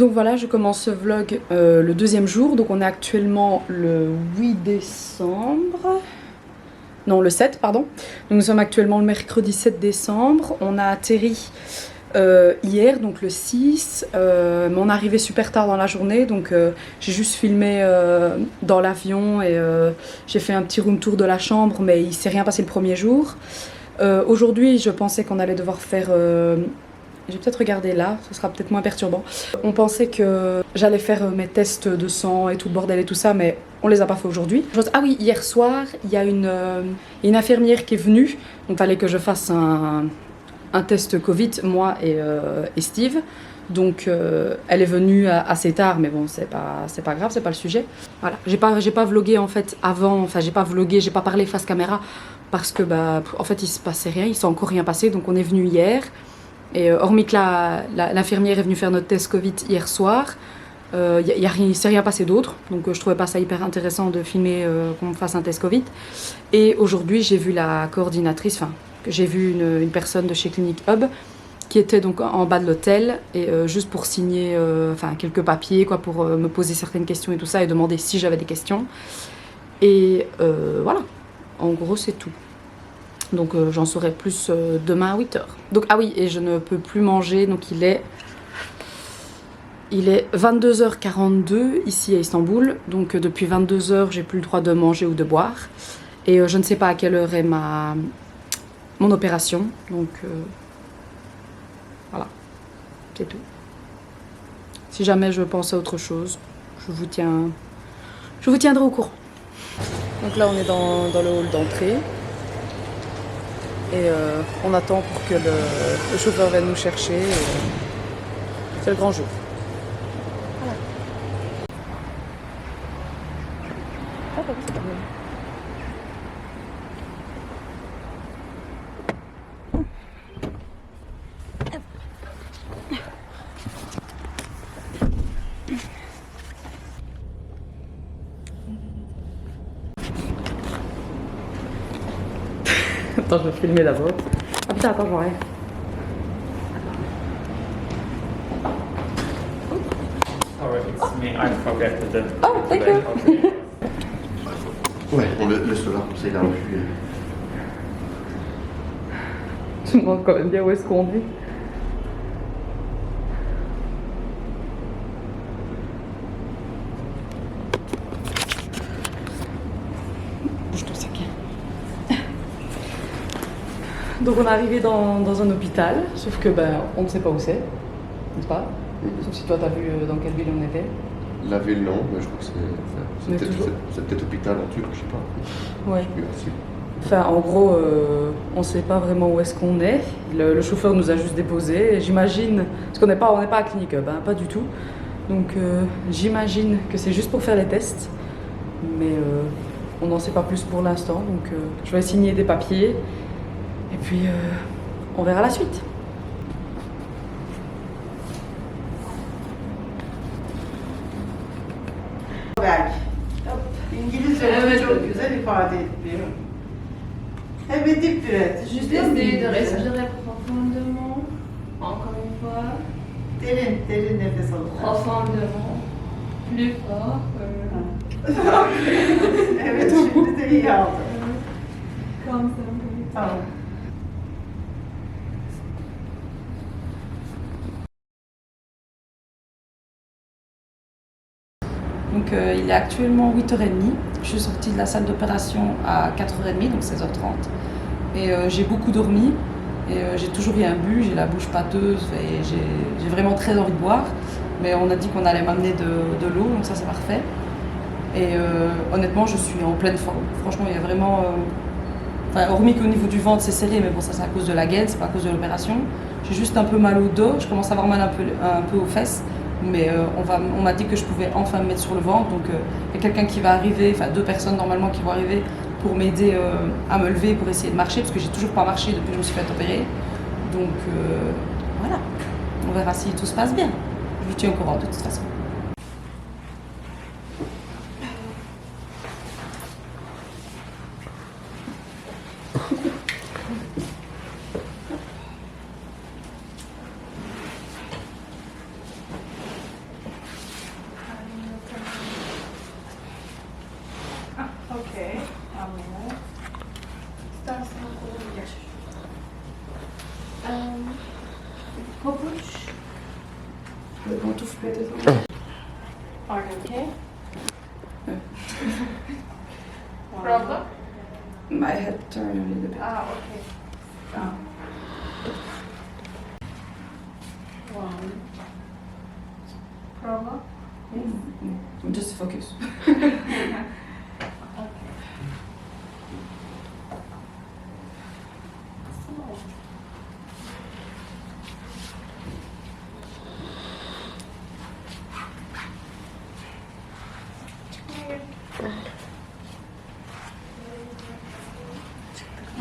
Donc voilà, je commence ce vlog le deuxième jour. Donc on est actuellement le 8 décembre. Non, le 7, pardon. Donc nous sommes actuellement le mercredi 7 décembre. On a atterri hier, donc le 6. Mais on est arrivé super tard dans la journée. Donc j'ai juste filmé dans l'avion et j'ai fait un petit room tour de la chambre. Mais il s'est rien passé le premier jour. Aujourd'hui, je pensais qu'on allait devoir faire... je vais peut-être regarder là, ce sera peut-être moins perturbant. On pensait que j'allais faire mes tests de sang et tout le bordel et tout ça, mais on les a pas fait aujourd'hui. Ah oui, hier soir, il y a une infirmière qui est venue, donc il fallait que je fasse un test Covid, moi et Steve. Donc elle est venue assez tard, mais bon, c'est pas grave, c'est pas le sujet. Voilà, j'ai pas vlogué en fait avant, enfin j'ai pas parlé face caméra parce que bah en fait il se passait rien, il s'est encore rien passé, donc on est venu hier. Et hormis que l'infirmière est venue faire notre test Covid hier soir, il ne s'est rien passé d'autre. Donc je trouvais pas ça hyper intéressant de filmer qu'on fasse un test Covid. Et aujourd'hui, j'ai vu la coordinatrice, enfin, j'ai vu une personne de chez Clinic Hub qui était donc en bas de l'hôtel et juste pour signer quelques papiers, quoi, pour me poser certaines questions et tout ça et demander si j'avais des questions. Et voilà, en gros, c'est tout. Donc j'en saurai plus demain à 8 h. Donc ah oui, et je ne peux plus manger, donc il est 22h42 ici à Istanbul. Donc depuis 22h, j'ai plus le droit de manger ou de boire. Et je ne sais pas à quelle heure est mon opération. Donc voilà, c'est tout. Si jamais je pense à autre chose, je vous tiendrai au courant. Donc là on est dans le hall d'entrée. Et on attend pour que le chauffeur vienne nous chercher. C'est le grand jour. Voilà. Attends, je vais filmer d'abord. Ah putain, attends, je vois rien. Sorry, it's me. I forget the. Oh, thank you. Okay. Ouais, on laisse-le là, comme ça il a reçu. Je me demande quand même bien où est-ce qu'on est. Bouge ton sac. Donc on est arrivé dans un hôpital, sauf que ben on ne sait pas où c'est, n'est-ce pas? Sauf si toi t'as vu dans quelle ville on était. La ville non, mais je crois que Mais c'est peut-être hôpital en turc, je sais pas. Ouais. Je suis Enfin, en gros, on ne sait pas vraiment où est-ce qu'on est. Le chauffeur nous a juste déposés. J'imagine, parce qu'on n'est pas à Clinic Hub, hein, pas du tout. Donc, j'imagine que c'est juste pour faire les tests. Mais on n'en sait pas plus pour l'instant. Donc, je vais signer des papiers. Et puis, on verra la suite. Belki. İngilizce çok güzel ifade ediliyor. Evet, dip üret. Juste essayer de respirer profondément. Encore une fois. Derin, derin nefes alın. Profondément. Plus fort. Evet, şimdi de iyi aldın. Comme ça. Tamam. Donc il est actuellement 8h30. Je suis sortie de la salle d'opération à 4h30, donc 16h30. Et j'ai beaucoup dormi. Et j'ai toujours rien bu, j'ai la bouche pâteuse et j'ai vraiment très envie de boire. Mais on a dit qu'on allait m'amener de l'eau, donc ça c'est parfait. Et honnêtement, je suis en pleine forme. Franchement, il y a vraiment... hormis qu'au niveau du ventre c'est serré, mais bon ça c'est à cause de la gaine, c'est pas à cause de l'opération. J'ai juste un peu mal au dos, je commence à avoir mal un peu aux fesses. Mais on m'a dit que je pouvais enfin me mettre sur le ventre. Donc il y a quelqu'un qui va arriver, enfin 2 personnes normalement qui vont arriver pour m'aider à me lever, pour essayer de marcher, parce que j'ai toujours pas marché depuis que je me suis fait opérer. Donc voilà, on verra si tout se passe bien. Je vous tiens au courant de toute façon. moment. Istersen kolunu geç. Pabuç. Le pantoufle peut-être. Are you okay? Wow. Problem? My head turned a little bit. Ah, okay. Ah. One. Problem? Just focus.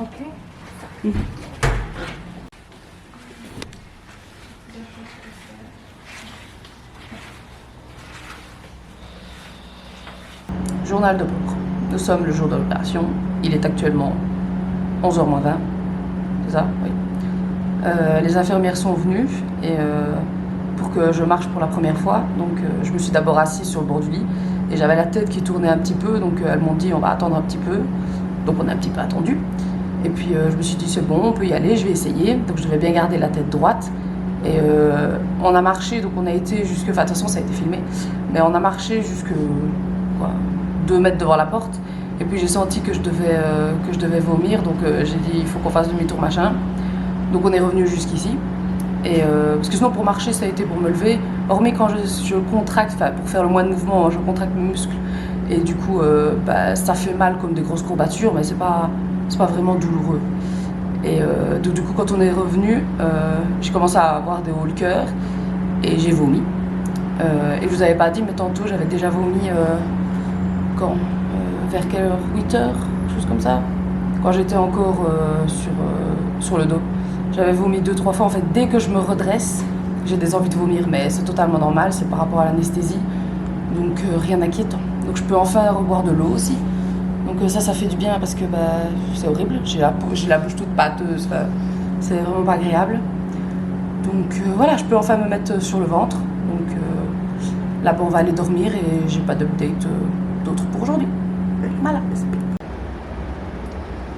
Okay. Journal de bord. Nous sommes le jour de l'opération. Il est actuellement 11h moins 20. C'est ça? Oui. Les infirmières sont venues et pour que je marche pour la première fois. Donc je me suis d'abord assise sur le bord du lit et j'avais la tête qui tournait un petit peu. Donc elles m'ont dit on va attendre un petit peu. Donc on a un petit peu attendu. Et puis je me suis dit c'est bon, on peut y aller, je vais essayer. Donc je devais bien garder la tête droite. Et on a marché, donc on a été jusque... Enfin de toute façon ça a été filmé. Mais on a marché jusque 2 mètres devant la porte. Et puis j'ai senti que je devais vomir. Donc j'ai dit il faut qu'on fasse demi-tour machin. Donc on est revenu jusqu'ici. Et parce que sinon pour marcher ça a été pour me lever. Hormis quand je contracte, enfin pour faire le moins de mouvement, je contracte mes muscles. Et du coup ça fait mal comme des grosses courbatures, mais c'est pas vraiment douloureux. Et donc du coup quand on est revenu, j'ai commencé à avoir des hauts le cœur et j'ai vomi. Et je vous avais pas dit, mais tantôt j'avais déjà vomi quand vers quelle heure? 8h, chose comme ça. Quand j'étais encore sur le dos. J'avais vomi 2-3 fois. En fait, dès que je me redresse, j'ai des envies de vomir, mais c'est totalement normal, c'est par rapport à l'anesthésie. Donc rien d'inquiétant. Donc je peux enfin reboire de l'eau aussi. Donc ça fait du bien parce que c'est horrible. J'ai la bouche toute pâteuse, c'est vraiment pas agréable. Donc voilà, je peux enfin me mettre sur le ventre. Donc là, on va aller dormir et j'ai pas d'update d'autre pour aujourd'hui. Voilà.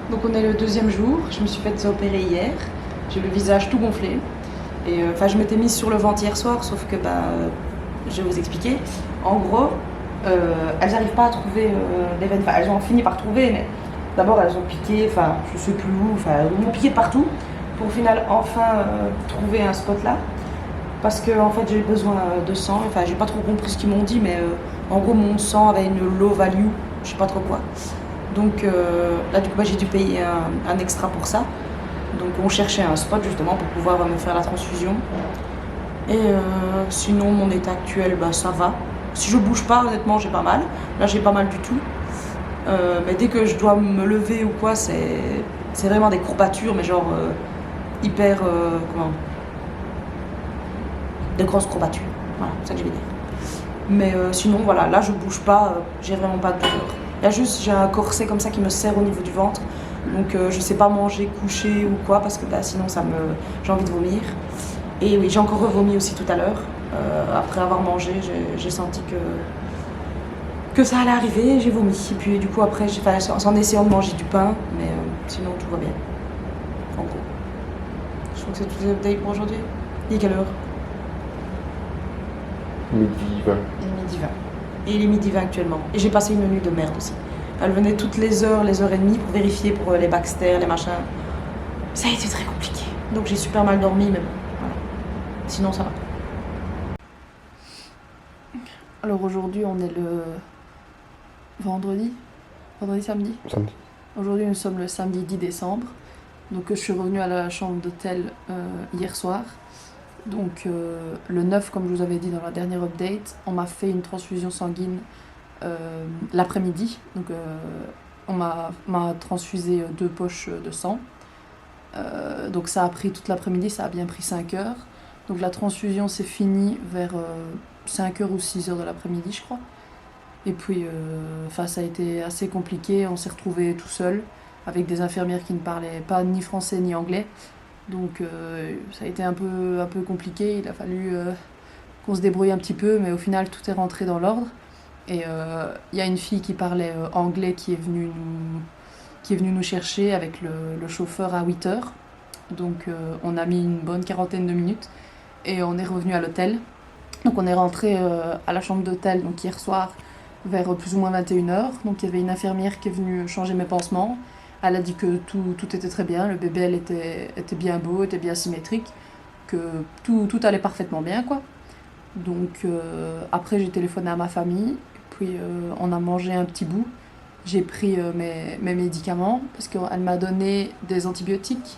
Donc on est le 2e jour, je me suis fait opérer hier, j'ai le visage tout gonflé. Et je m'étais mise sur le ventre hier soir, sauf que je vais vous expliquer. En gros, elles n'arrivent pas à trouver les veines, elles ont fini par trouver, mais d'abord elles ont piqué, je sais plus où, elles m'ont piqué de partout, pour au final enfin trouver un spot là. Parce que en fait j'ai besoin de sang, j'ai pas trop compris ce qu'ils m'ont dit, mais en gros mon sang avait une low value, je sais pas trop quoi. Donc là du coup j'ai dû payer un extra pour ça. Donc on cherchait un spot justement pour pouvoir me faire la transfusion. Et sinon mon état actuel ça va. Si je bouge pas honnêtement j'ai pas mal. Là j'ai pas mal du tout. Mais dès que je dois me lever ou quoi c'est vraiment des courbatures mais genre hyper des grosses courbatures. Voilà, c'est ça que je vais dire. Mais sinon voilà, là je bouge pas, j'ai vraiment pas de douleur. Il y a juste j'ai un corset comme ça qui me serre au niveau du ventre. Donc je sais pas manger, coucher ou quoi parce que sinon j'ai envie de vomir. Et oui, j'ai encore revomi aussi tout à l'heure. Après avoir mangé, j'ai senti que ça allait arriver, j'ai vomi. Et puis du coup après, en essayant de manger du pain, mais sinon tout va bien. En gros. Je crois que c'est tous les updates pour aujourd'hui. Il est quelle heure? Midi 20. Il est midi 20. Et il est midi 20 actuellement. Et j'ai passé une nuit de merde aussi. Elle venait toutes les heures et demie pour vérifier pour les Baxter, les machins. Ça a été très compliqué. Donc j'ai super mal dormi, mais bon, voilà. Sinon ça va. Alors aujourd'hui on est le vendredi, samedi. Aujourd'hui nous sommes le samedi 10 décembre. Donc je suis revenue à la chambre d'hôtel hier soir. Donc le 9, comme je vous avais dit dans la dernière update, on m'a fait une transfusion sanguine l'après-midi. Donc on m'a transfusé 2 poches de sang. Donc ça a pris toute l'après-midi, ça a bien pris 5 heures. Donc la transfusion s'est finie vers 5h ou 6h de l'après-midi je crois. Et puis ça a été assez compliqué, on s'est retrouvés tout seul avec des infirmières qui ne parlaient pas ni français ni anglais. Donc ça a été un peu compliqué, il a fallu qu'on se débrouille un petit peu, mais au final tout est rentré dans l'ordre. Et il y a une fille qui parlait anglais qui est venue nous chercher avec le chauffeur à 8 heures. Donc on a mis une bonne quarantaine de minutes et on est revenu à l'hôtel. Donc on est rentré à la chambre d'hôtel donc hier soir vers plus ou moins 21h. Donc il y avait une infirmière qui est venue changer mes pansements. Elle a dit que tout était très bien, le bébé elle était bien beau, était bien symétrique, que tout allait parfaitement bien quoi. Donc après j'ai téléphoné à ma famille, puis on a mangé un petit bout. J'ai pris mes médicaments parce qu'elle m'a donné des antibiotiques,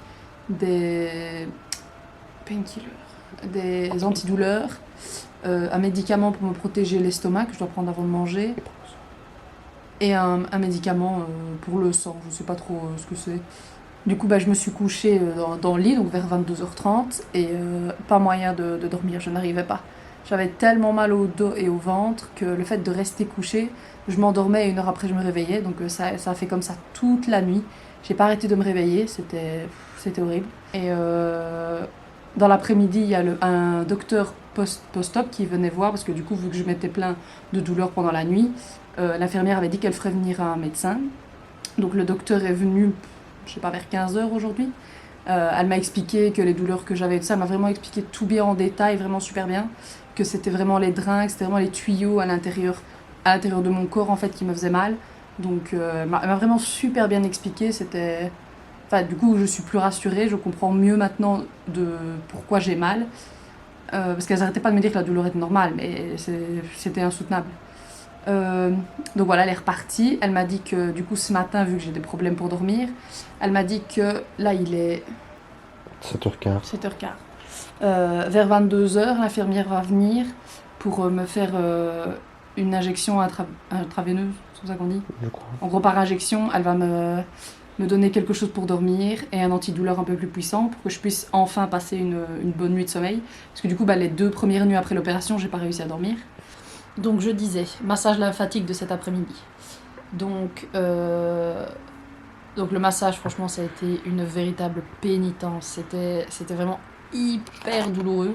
des painkillers, des antidouleurs, un médicament pour me protéger l'estomac que je dois prendre avant de manger et un médicament pour le sang, je sais pas trop ce que c'est. Du coup, je me suis couchée dans le lit, donc vers 22h30, et pas moyen de dormir, je n'arrivais pas. J'avais tellement mal au dos et au ventre que le fait de rester couchée, je m'endormais et 1 heure après je me réveillais, donc ça a fait comme ça toute la nuit. J'ai pas arrêté de me réveiller, c'était horrible. Et dans l'après-midi, il y a un docteur post-op qui venait voir, parce que du coup, vu que je m'étais plaint de douleurs pendant la nuit, l'infirmière avait dit qu'elle ferait venir un médecin. Donc le docteur est venu, je sais pas, vers 15h aujourd'hui. Elle m'a expliqué que les douleurs que j'avais et tout ça, elle m'a vraiment expliqué tout bien en détail, vraiment super bien, que c'était vraiment les drains, que c'était vraiment les tuyaux à l'intérieur de mon corps en fait qui me faisaient mal. Donc elle m'a vraiment super bien expliqué, c'était... Enfin, du coup, je suis plus rassurée, je comprends mieux maintenant de pourquoi j'ai mal. Parce qu'elles n'arrêtaient pas de me dire que la douleur était normale, mais c'était insoutenable. Donc voilà, elle est repartie. Elle m'a dit que du coup ce matin, vu que j'ai des problèmes pour dormir, elle m'a dit que là il est 7h15. 7h15. Vers 22h, l'infirmière va venir pour me faire une injection intraveineuse, c'est comme ça qu'on dit. Je crois. En gros, par injection, elle va me donner quelque chose pour dormir et un antidouleur un peu plus puissant pour que je puisse enfin passer une bonne nuit de sommeil. Parce que du coup, les 2 premières nuits après l'opération, j'ai pas réussi à dormir. Donc je disais, massage lymphatique de cet après-midi. Donc le massage, franchement, ça a été une véritable pénitence. C'était vraiment hyper douloureux.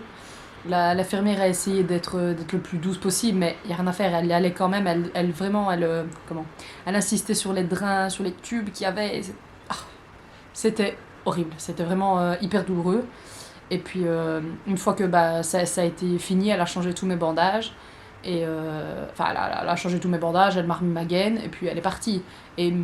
L'infirmière a essayé d'être le plus douce possible, mais il n'y a rien à faire. Elle y allait quand même. Elle insistait sur les drains, sur les tubes qu'il y avait. C'était horrible. C'était vraiment hyper douloureux. Et puis, une fois que ça a été fini, elle a changé tous mes bandages. Et elle a changé tous mes bandages, elle m'a remis ma gaine et puis elle est partie. Et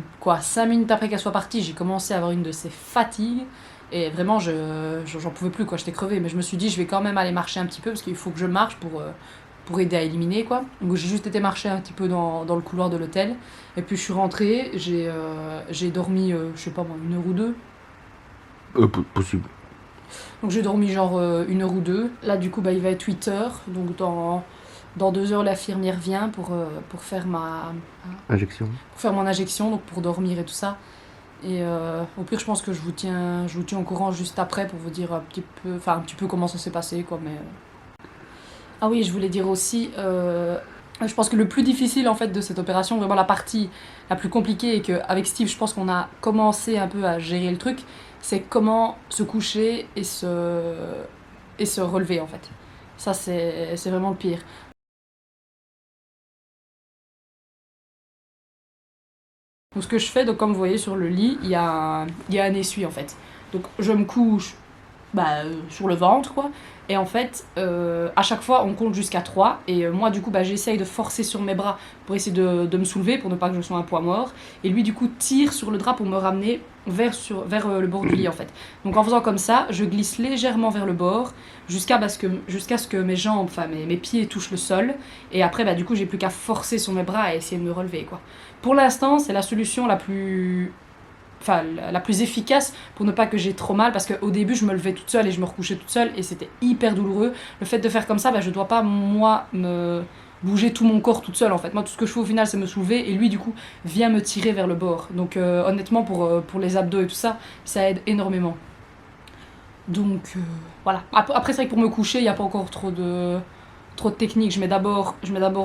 5 minutes après qu'elle soit partie, j'ai commencé à avoir une de ces fatigues et vraiment j'en pouvais plus quoi, j'étais crevée. Mais je me suis dit je vais quand même aller marcher un petit peu parce qu'il faut que je marche pour aider à éliminer quoi. Donc j'ai juste été marcher un petit peu dans le couloir de l'hôtel et puis je suis rentrée, j'ai dormi je sais pas moi 1 heure ou 2. Possible. Donc j'ai dormi genre 1 heure ou 2. Là du coup il va être 8h, donc dans 2 heures, l'infirmière vient pour faire Injection. pour faire mon injection, donc pour dormir et tout ça. Et au pire, je pense que je vous tiens au courant juste après pour vous dire un petit peu comment ça s'est passé, quoi. Mais ah oui, je voulais dire aussi, je pense que le plus difficile en fait de cette opération, vraiment la partie la plus compliquée, et qu'avec Steve, je pense qu'on a commencé un peu à gérer le truc, c'est comment se coucher et se relever en fait. Ça, c'est vraiment le pire. Donc ce que je fais, donc comme vous voyez sur le lit, il y a un essuie en fait. Donc je me couche sur le ventre quoi. Et en fait, à chaque fois on compte jusqu'à 3. Et moi du coup j'essaye de forcer sur mes bras pour essayer de me soulever, pour ne pas que je sois un poids mort. Et lui du coup tire sur le drap pour me ramener vers le bord du lit en fait. Donc en faisant comme ça, je glisse légèrement vers le bord jusqu'à ce que mes jambes, mes pieds touchent le sol. Et après du coup j'ai plus qu'à forcer sur mes bras et essayer de me relever quoi. Pour l'instant c'est la solution la plus efficace pour ne pas que j'ai trop mal, parce qu'au début je me levais toute seule et je me recouchais toute seule et c'était hyper douloureux. Le fait de faire comme ça, je dois pas moi me bouger tout mon corps toute seule en fait. Moi tout ce que je fais au final c'est me soulever et lui du coup vient me tirer vers le bord. Donc honnêtement pour les abdos et tout ça, ça aide énormément. Donc voilà. Après c'est vrai que pour me coucher il n'y a pas encore trop de technique. Je mets d'abord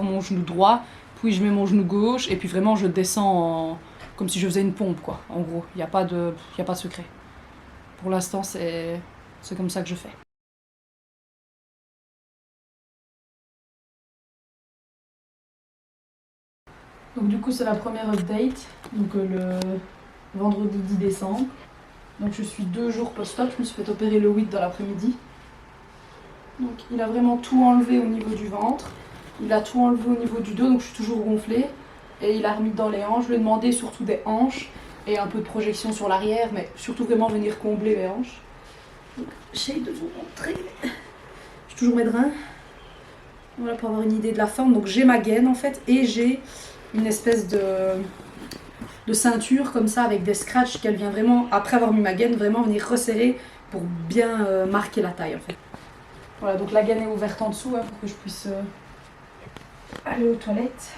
mon genou droit, puis je mets mon genou gauche et puis vraiment je descends comme si je faisais une pompe quoi. En gros, il n'y a pas de secret. Pour l'instant c'est comme ça que je fais. Donc du coup c'est la première update, donc le vendredi 10 décembre. Donc je suis 2 jours post-op, je me suis fait opérer le 8 dans l'après-midi. Donc il a vraiment tout enlevé au niveau du ventre, il a tout enlevé au niveau du dos, donc je suis toujours gonflée. Et il a remis dans les hanches, je lui ai demandé surtout des hanches et un peu de projection sur l'arrière, mais surtout vraiment venir combler les hanches. Donc j'essaie de vous montrer. J'ai toujours mes drains. Voilà, pour avoir une idée de la forme. Donc j'ai ma gaine en fait et j'ai une espèce de ceinture comme ça avec des scratchs qu'elle vient vraiment, après avoir mis ma gaine, vraiment venir resserrer pour bien marquer la taille en fait. Voilà, donc la gaine est ouverte en dessous hein, pour que je puisse aller aux toilettes.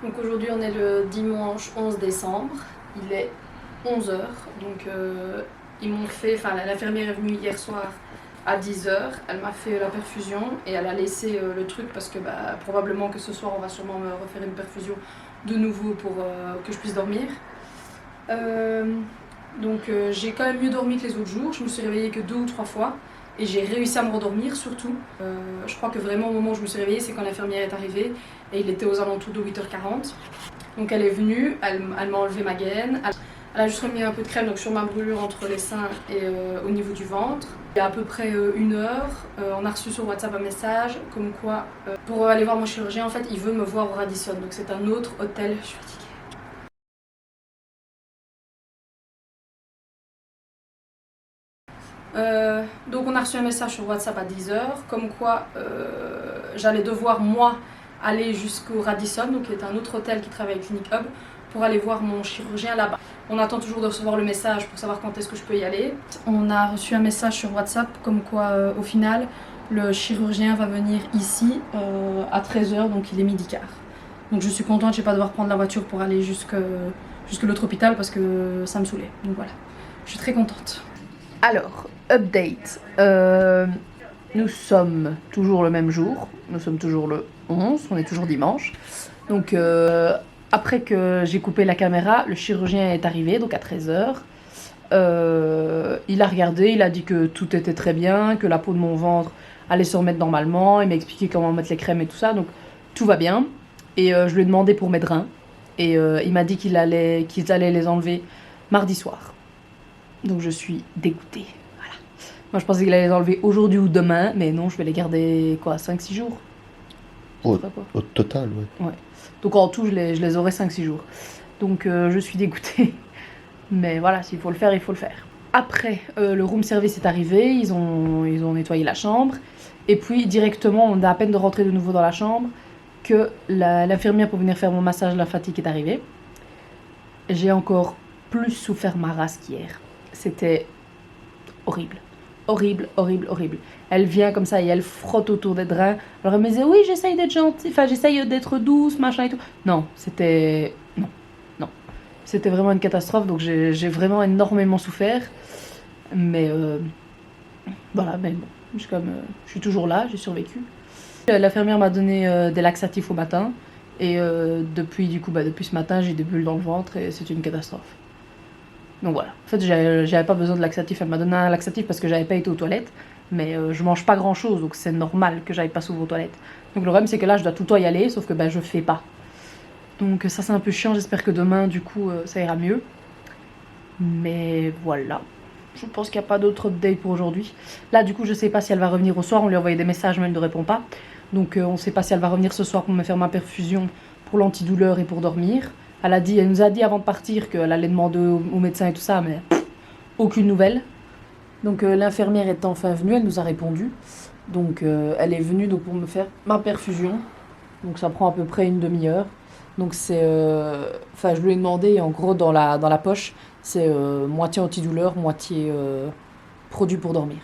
Donc aujourd'hui on est le dimanche 11 décembre, il est 11h, donc ils m'ont fait, enfin l'infirmière est venue hier soir à 10h, elle m'a fait la perfusion et elle a laissé le truc parce que bah, probablement que ce soir on va sûrement me refaire une perfusion de nouveau pour que je puisse dormir. Donc j'ai quand même mieux dormi que les autres jours, je me suis réveillée que 2 ou 3 fois et j'ai réussi à me redormir surtout. Je crois que vraiment au moment où je me suis réveillée c'est quand l'infirmière est arrivée et il était aux alentours de 8h40. Donc elle est venue, elle m'a enlevé ma gaine. Elle a juste remis un peu de crème donc sur ma brûlure entre les seins et au niveau du ventre. Il y a à peu près 1 heure, on a reçu sur WhatsApp un message comme quoi pour aller voir mon chirurgien en fait il veut me voir au Radisson, donc c'est un autre hôtel. Je suis fatiguée. Donc on a reçu un message sur WhatsApp à 10h comme quoi j'allais devoir moi aller jusqu'au Radisson, donc qui est un autre hôtel qui travaille avec Clinic Hub, pour aller voir mon chirurgien là-bas. On attend toujours de recevoir le message pour savoir quand est-ce que je peux y aller. On a reçu un message sur WhatsApp comme quoi au final le chirurgien va venir ici à 13h, donc il est 12h15. Donc je suis contente, je ne vais pas devoir prendre la voiture pour aller jusque l'autre hôpital parce que ça me saoulait. Donc voilà, je suis très contente. Alors, update. Nous sommes toujours le même jour. Nous sommes toujours le 11. On est toujours dimanche. Donc, après que j'ai coupé la caméra, le chirurgien est arrivé, donc à 13h. Il a regardé, il a dit que tout était très bien, que la peau de mon ventre allait se remettre normalement. Il m'a expliqué comment mettre les crèmes et tout ça. Donc, tout va bien. Et je lui ai demandé pour mes drains. Et il m'a dit qu'ils allaient les enlever mardi soir. Donc je suis dégoûtée. Voilà. Moi je pensais qu'il allait les enlever aujourd'hui ou demain, mais non, je vais les garder quoi, 5-6 jours. Au total, ouais. Ouais. Donc en tout, je les aurai 5-6 jours. Donc je suis dégoûtée. Mais voilà, s'il faut le faire, il faut le faire. Après, le room service est arrivé, ils ont nettoyé la chambre. Et puis directement, on a à peine de rentrer de nouveau dans la chambre que l'infirmière pour venir faire mon massage lymphatique est arrivée. J'ai encore plus souffert ma race qu'hier. C'était horrible. Horrible, horrible, horrible. Elle vient comme ça et elle frotte autour des drains. Alors elle me disait, oui, j'essaye d'être gentille, enfin j'essaye d'être douce, machin et tout. Non, c'était... Non. C'était vraiment une catastrophe, donc j'ai vraiment énormément souffert. Mais voilà, mais bon, je suis toujours là, j'ai survécu. L'infirmière m'a donné des laxatifs au matin. Et depuis ce matin, j'ai des bulles dans le ventre et c'est une catastrophe. Donc voilà, en fait j'avais pas besoin de laxatif, elle m'a donné un laxatif parce que j'avais pas été aux toilettes, mais je mange pas grand chose donc c'est normal que j'aille pas souvent aux toilettes. Donc le problème c'est que là je dois tout le temps y aller, sauf que je fais pas. Donc ça c'est un peu chiant, j'espère que demain du coup ça ira mieux. Mais voilà, je pense qu'il n'y a pas d'autre update pour aujourd'hui. Là du coup je sais pas si elle va revenir au soir, on lui a envoyé des messages mais elle ne répond pas. Donc on sait pas si elle va revenir ce soir pour me faire ma perfusion pour l'antidouleur et pour dormir. Elle nous a dit avant de partir qu'elle allait demander au médecin et tout ça, mais aucune nouvelle. Donc l'infirmière est enfin venue, elle nous a répondu. Donc elle est venue donc, pour me faire ma perfusion. Donc ça prend à peu près une demi-heure. Donc c'est... Enfin je lui ai demandé, et en gros dans la poche, c'est moitié antidouleur, moitié produit pour dormir.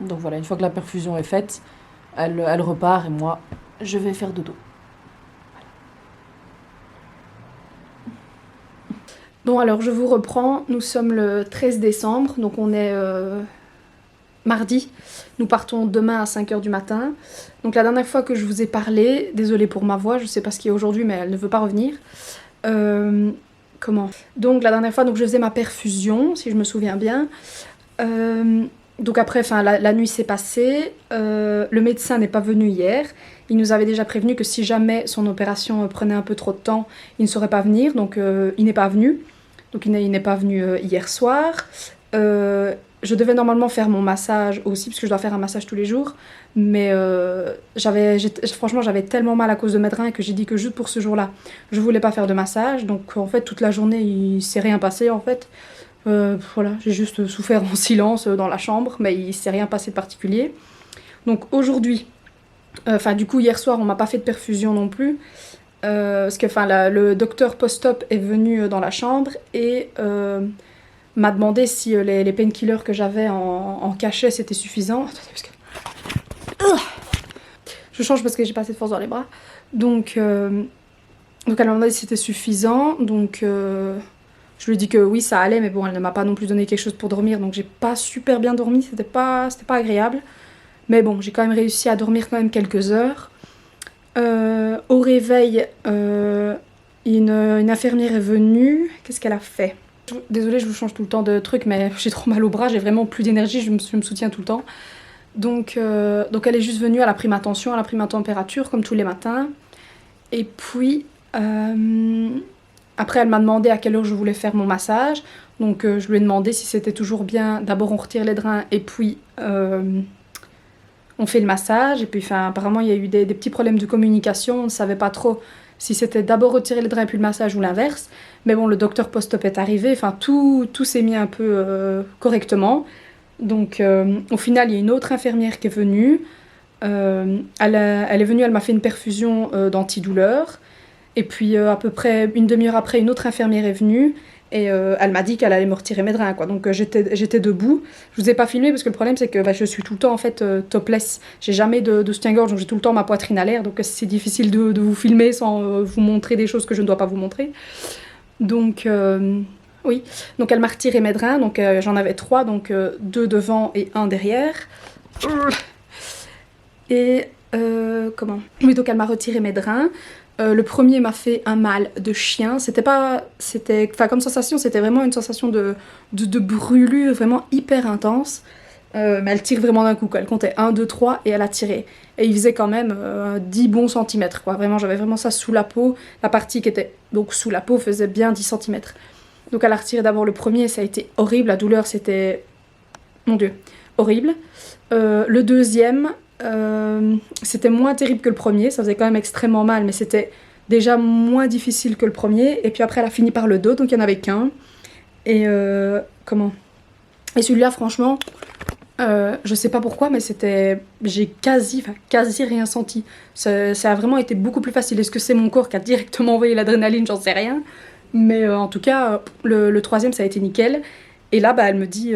Donc voilà, une fois que la perfusion est faite, elle repart et moi je vais faire dodo. Bon alors je vous reprends, nous sommes le 13 décembre, donc on est mardi. Nous partons demain à 5h du matin. Donc la dernière fois que je vous ai parlé, désolée pour ma voix, je sais pas ce qu'il y a aujourd'hui mais elle ne veut pas revenir. Donc la dernière fois donc, je faisais ma perfusion, si je me souviens bien. donc après, enfin, la nuit s'est passée. Le médecin n'est pas venu hier. Il nous avait déjà prévenu que si jamais son opération prenait un peu trop de temps, il ne saurait pas venir. Donc il n'est pas venu. Donc il n'est pas venu hier soir. Je devais normalement faire mon massage aussi, parce que je dois faire un massage tous les jours. Mais franchement, j'avais tellement mal à cause de mes drains que j'ai dit que juste pour ce jour-là, je voulais pas faire de massage. Donc en fait, toute la journée, il s'est rien passé en fait. Voilà, j'ai juste souffert en silence dans la chambre, mais il s'est rien passé de particulier. Donc aujourd'hui, du coup hier soir, on m'a pas fait de perfusion non plus. Parce que le docteur post-op est venu dans la chambre et m'a demandé si les painkillers que j'avais en cachet c'était suffisant. Attendez, parce que... Je change parce que j'ai pas assez de force dans les bras. Donc elle m'a demandé si c'était suffisant. Donc je lui ai dit que oui, ça allait, mais bon, elle ne m'a pas non plus donné quelque chose pour dormir. Donc j'ai pas super bien dormi, c'était pas agréable. Mais bon, j'ai quand même réussi à dormir quand même quelques heures. Au réveil, une infirmière est venue. Qu'est-ce qu'elle a fait? Désolée, je vous change tout le temps de truc, mais j'ai trop mal au bras, j'ai vraiment plus d'énergie, je me soutiens tout le temps. Donc elle est juste venue, elle a pris ma tension, elle a pris ma température, comme tous les matins. Et puis, après, elle m'a demandé à quelle heure je voulais faire mon massage. Donc je lui ai demandé si c'était toujours bien. D'abord, on retire les drains et puis on fait le massage. Et puis, apparemment, il y a eu des petits problèmes de communication. On ne savait pas trop si c'était d'abord retirer les drains et puis le massage ou l'inverse. Mais bon, le docteur post-op est arrivé. Enfin, tout s'est mis un peu correctement. Donc, au final, il y a une autre infirmière qui est venue. Elle est venue, elle m'a fait une perfusion d'antidouleur. Et puis, à peu près une demi-heure après, une autre infirmière est venue. Et elle m'a dit qu'elle allait me retirer mes drains, quoi. Donc, j'étais debout. Je vous ai pas filmé parce que le problème, c'est que je suis tout le temps, en fait, topless. J'ai jamais de soutien-gorge, donc j'ai tout le temps ma poitrine à l'air. Donc, c'est difficile de vous filmer sans vous montrer des choses que je ne dois pas vous montrer. Donc... oui, donc elle m'a retiré mes drains, donc j'en avais 3, donc 2 devant et 1 derrière. Et comment? Oui, donc elle m'a retiré mes drains. Le premier m'a fait un mal de chien. Comme sensation, c'était vraiment une sensation de brûlure vraiment hyper intense. Mais elle tire vraiment d'un coup, quoi. Elle comptait 1, 2, 3 et elle a tiré. Et il faisait quand même 10 bons centimètres, quoi. Vraiment, j'avais vraiment ça sous la peau. La partie qui était donc sous la peau faisait bien 10 centimètres. Donc elle a retiré d'abord le premier, ça a été horrible, la douleur c'était, mon Dieu, horrible. Le deuxième, c'était moins terrible que le premier, ça faisait quand même extrêmement mal, mais c'était déjà moins difficile que le premier. Et puis après elle a fini par le dos, donc il n'y en avait qu'un. Et Et celui-là franchement, je sais pas pourquoi, mais j'ai quasi rien senti. Ça a vraiment été beaucoup plus facile. Est-ce que c'est mon corps qui a directement envoyé l'adrénaline? J'en sais rien. Mais en tout cas, le troisième, ça a été nickel. Et là, elle me dit,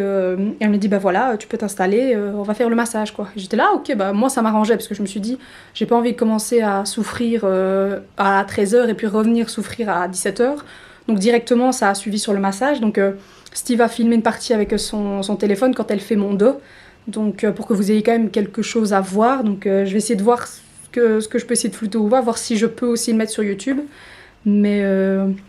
voilà, tu peux t'installer, on va faire le massage, quoi. Et j'étais là, ok, moi, ça m'arrangeait, parce que je me suis dit, j'ai pas envie de commencer à souffrir à 13h et puis revenir souffrir à 17h. Donc directement, ça a suivi sur le massage. Donc Steve a filmé une partie avec son téléphone quand elle fait mon dos. Donc pour que vous ayez quand même quelque chose à voir. Donc je vais essayer de voir ce que je peux essayer de flouter ou voir si je peux aussi le mettre sur YouTube. Mais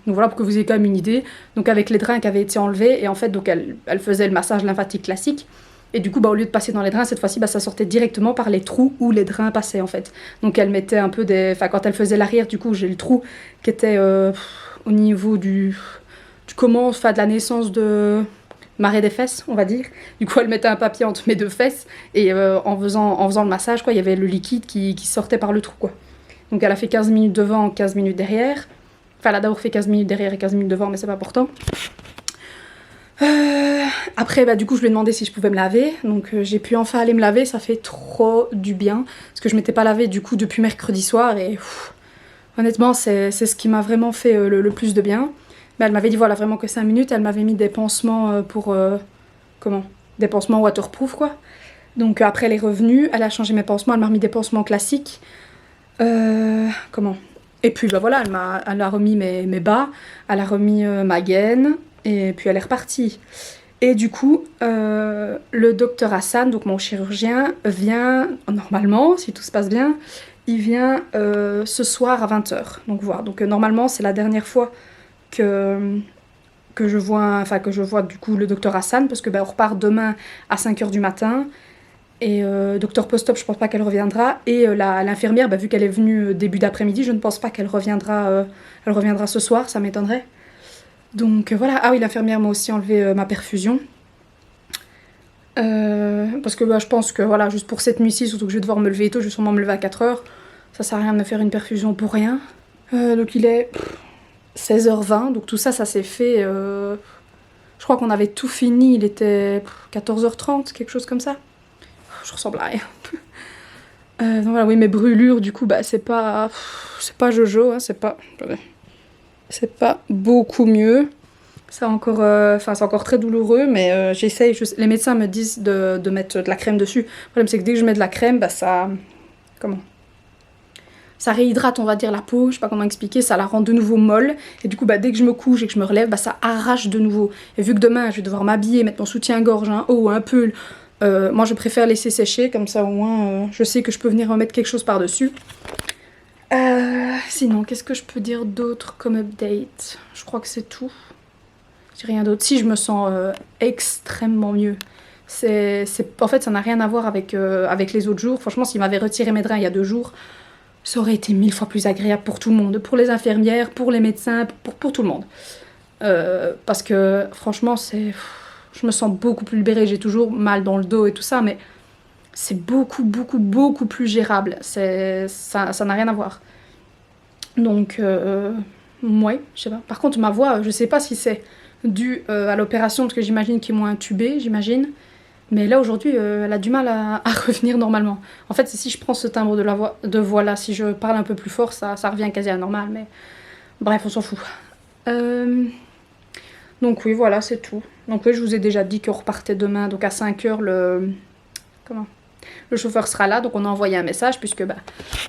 donc voilà, pour que vous ayez quand même une idée. Donc avec les drains qui avaient été enlevés, et en fait donc elle faisait le massage lymphatique classique. Et du coup, au lieu de passer dans les drains, cette fois-ci, ça sortait directement par les trous où les drains passaient en fait. Donc elle mettait un peu quand elle faisait l'arrière, du coup j'ai le trou qui était au niveau du de la naissance de marée des fesses, on va dire. Du coup elle mettait un papier entre mes 2 fesses, et en faisant le massage, quoi, il y avait le liquide qui sortait par le trou, quoi. Donc elle a fait 15 minutes devant, 15 minutes derrière. Enfin, elle a d'abord fait 15 minutes derrière et 15 minutes devant, mais c'est pas important. Après, du coup, je lui ai demandé si je pouvais me laver. Donc, j'ai pu enfin aller me laver. Ça fait trop du bien. Parce que je m'étais pas lavée, du coup, depuis mercredi soir. Et honnêtement, c'est ce qui m'a vraiment fait le plus de bien. Mais elle m'avait dit, voilà, vraiment que 5 minutes. Elle m'avait mis des pansements des pansements waterproof, quoi. Donc, après, elle est revenue. Elle a changé mes pansements. Elle m'a remis des pansements classiques. Et puis voilà, elle a remis mes bas, elle a remis ma gaine, et puis elle est repartie. Et du coup, le docteur Hassan, donc mon chirurgien, vient, normalement, si tout se passe bien, il vient ce soir à 20h. Donc voilà, donc normalement c'est la dernière fois que que je vois du coup le docteur Hassan, parce que on repart demain à 5h du matin. Et docteur Postop, je pense pas qu'elle reviendra. Et l'infirmière, vu qu'elle est venue début d'après-midi, je ne pense pas qu'elle reviendra, elle reviendra ce soir, ça m'étonnerait. Donc voilà. Ah oui, l'infirmière m'a aussi enlevé ma perfusion. Parce que je pense que voilà, juste pour cette nuit-ci, surtout que je vais devoir me lever tôt, je vais sûrement me lever à 4h. Ça sert à rien de me faire une perfusion pour rien. Donc il est 16h20, donc tout ça s'est fait... je crois qu'on avait tout fini, il était 14h30, quelque chose comme ça. Je ressemble à rien. Donc voilà, oui, mes brûlures, du coup, c'est pas Jojo, hein, c'est pas beaucoup mieux. C'est encore très douloureux, mais j'essaye. Les médecins me disent de mettre de la crème dessus. Le problème, c'est que dès que je mets de la crème, ça réhydrate, on va dire, la peau. Je sais pas comment expliquer, ça la rend de nouveau molle. Et du coup, dès que je me couche et que je me relève, ça arrache de nouveau. Et vu que demain, je vais devoir m'habiller, mettre mon soutien-gorge, un haut, un pull. Moi, je préfère laisser sécher, comme ça, au moins, je sais que je peux venir remettre quelque chose par-dessus. Sinon, qu'est-ce que je peux dire d'autre comme update? Je crois que c'est tout. J'ai rien d'autre. Si, je me sens extrêmement mieux. En fait, ça n'a rien à voir avec les autres jours. Franchement, s'il m'avait retiré mes draps il y a 2 jours, ça aurait été 1000 fois plus agréable pour tout le monde. Pour les infirmières, pour les médecins, pour tout le monde. Parce que, franchement, je me sens beaucoup plus libérée. J'ai toujours mal dans le dos et tout ça, mais c'est beaucoup, beaucoup, beaucoup plus gérable. Ça n'a rien à voir. Donc, ouais, je sais pas. Par contre, ma voix, je sais pas si c'est dû à l'opération, parce que j'imagine qu'ils m'ont intubée, j'imagine. Mais là, aujourd'hui, elle a du mal à revenir normalement. En fait, si je prends ce timbre de voix là, si je parle un peu plus fort, ça revient quasi à normal. Mais bref, on s'en fout. Donc oui, voilà, c'est tout. Donc oui, je vous ai déjà dit qu'on repartait demain, donc à 5h, le chauffeur sera là, donc on a envoyé un message, puisque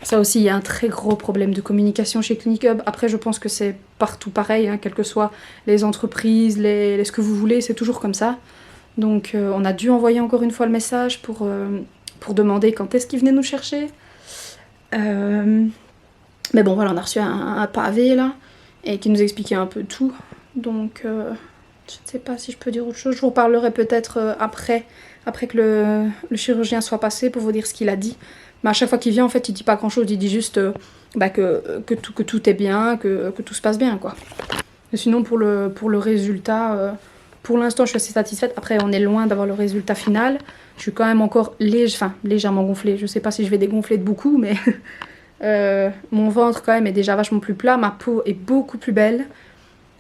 ça aussi, il y a un très gros problème de communication chez Clinic Hub. Après, je pense que c'est partout pareil, hein, quelles que soient les entreprises, ce que vous voulez, c'est toujours comme ça. Donc on a dû envoyer encore une fois le message pour demander quand est-ce qu'ils venaient nous chercher. Mais bon, voilà, on a reçu un pavé, là, et qui nous expliquait un peu tout. Donc, je ne sais pas si je peux dire autre chose. Je vous parlerai peut-être après que le chirurgien soit passé pour vous dire ce qu'il a dit. Mais à chaque fois qu'il vient, en fait, il dit pas grand-chose. Il dit juste que tout est bien, que tout se passe bien, quoi. Et sinon, pour le résultat, pour l'instant, je suis assez satisfaite. Après, on est loin d'avoir le résultat final. Je suis quand même encore légèrement gonflée. Je sais pas si je vais dégonfler de beaucoup, mais mon ventre, quand même, est déjà vachement plus plat. Ma peau est beaucoup plus belle.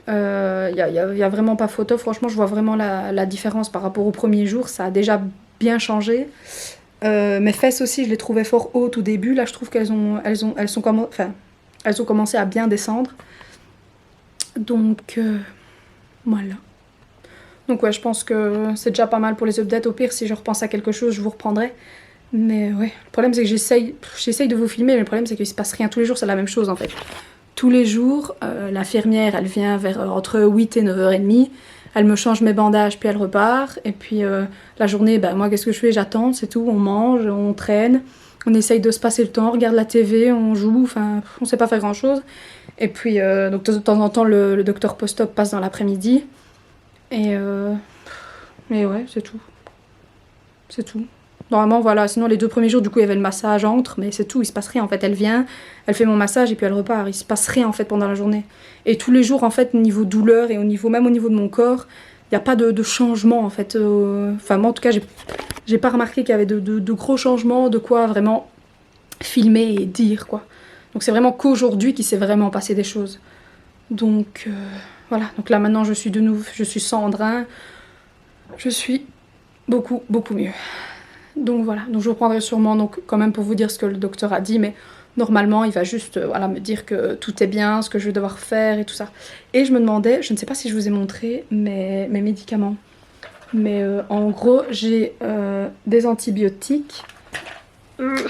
Y a vraiment pas photo. Franchement, je vois vraiment la différence par rapport au premier jour. Ça a déjà bien changé. Mes fesses aussi, je les trouvais fort hautes au début. Là, je trouve qu'elles ont commencé à bien descendre. Donc, voilà. Donc ouais, je pense que c'est déjà pas mal pour les updates. Au pire, si je repense à quelque chose, je vous reprendrai. Mais ouais, le problème, c'est que j'essaye de vous filmer, mais le problème, c'est qu'il se passe rien. Tous les jours, c'est la même chose, en fait. Tous les jours, l'infirmière, elle vient entre 8 et 9h30. Elle me change mes bandages, puis elle repart. Et puis la journée, moi, qu'est-ce que je fais? J'attends, c'est tout. On mange, on traîne. On essaye de se passer le temps, on regarde la TV, on joue. Enfin, on sait pas faire grand-chose. Et puis, donc, de temps en temps, le docteur post-op passe dans l'après-midi. Et ouais, c'est tout. C'est tout. Normalement, voilà. Sinon, les 2 premiers jours, du coup, il y avait le massage entre, mais c'est tout. Il se passe rien, en fait. Elle vient, elle fait mon massage et puis elle repart. Il se passe rien, en fait, pendant la journée. Et tous les jours, en fait, niveau douleur et même au niveau de mon corps, il n'y a pas de changement, en fait. Enfin, moi, en tout cas, j'ai pas remarqué qu'il y avait de gros changements, de quoi vraiment filmer et dire, quoi. Donc, c'est vraiment qu'aujourd'hui qu'il s'est vraiment passé des choses. Donc, voilà. Donc là, maintenant, je suis sans drain. Je suis beaucoup, beaucoup mieux. Donc voilà, donc je vous reprendrai sûrement donc, quand même pour vous dire ce que le docteur a dit, mais normalement il va juste me dire que tout est bien, ce que je vais devoir faire et tout ça. Et je me demandais, je ne sais pas si je vous ai montré mes médicaments, mais en gros j'ai des antibiotiques, donc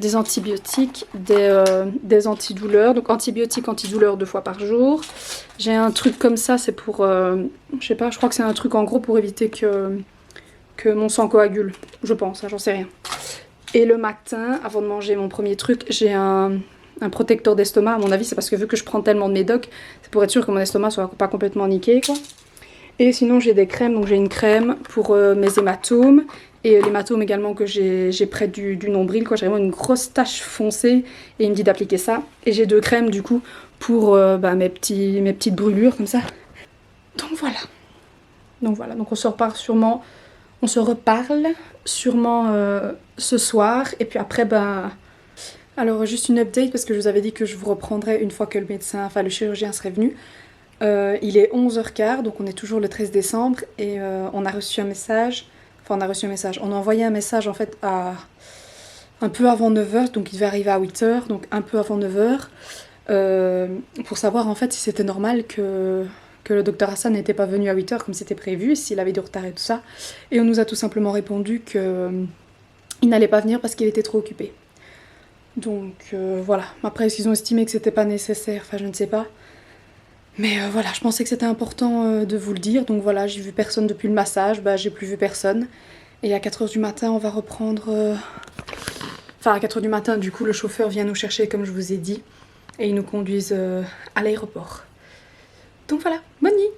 des antibiotiques, des antidouleurs, donc antibiotiques, antidouleurs 2 fois par jour. J'ai un truc comme ça, c'est pour, je sais pas, je crois que c'est un truc en gros pour éviter que mon sang coagule, je pense, j'en sais rien. Et le matin, avant de manger mon premier truc, j'ai un protecteur d'estomac. À mon avis, c'est parce que vu que je prends tellement de médocs, c'est pour être sûr que mon estomac soit pas complètement niqué quoi. Et sinon j'ai des crèmes, donc j'ai une crème pour mes hématomes et l'hématome également que j'ai près du nombril quoi. J'ai vraiment une grosse tache foncée et il me dit d'appliquer ça. Et j'ai 2 crèmes du coup pour mes petites brûlures comme ça. Donc voilà, donc on se reparle sûrement ce soir et puis après alors juste une update parce que je vous avais dit que je vous reprendrai une fois que le chirurgien serait venu. Il est 11h15 donc on est toujours le 13 décembre et on a reçu un message, on a envoyé un message en fait à un peu avant 9h, donc il devait arriver à 8h, donc un peu avant 9h pour savoir en fait si c'était normal que le docteur Hassan n'était pas venu à 8h comme c'était prévu, s'il avait du retard et tout ça. Et on nous a tout simplement répondu qu'il n'allait pas venir parce qu'il était trop occupé. Donc voilà, après est-ce qu'ils ont estimé que c'était pas nécessaire, enfin je ne sais pas. Mais voilà, je pensais que c'était important de vous le dire. Donc voilà, j'ai vu personne depuis le massage, j'ai plus vu personne. Et à 4h du matin, on va reprendre... Enfin à 4h du matin, du coup le chauffeur vient nous chercher comme je vous ai dit. Et ils nous conduisent à l'aéroport. Donc voilà, bonne nuit!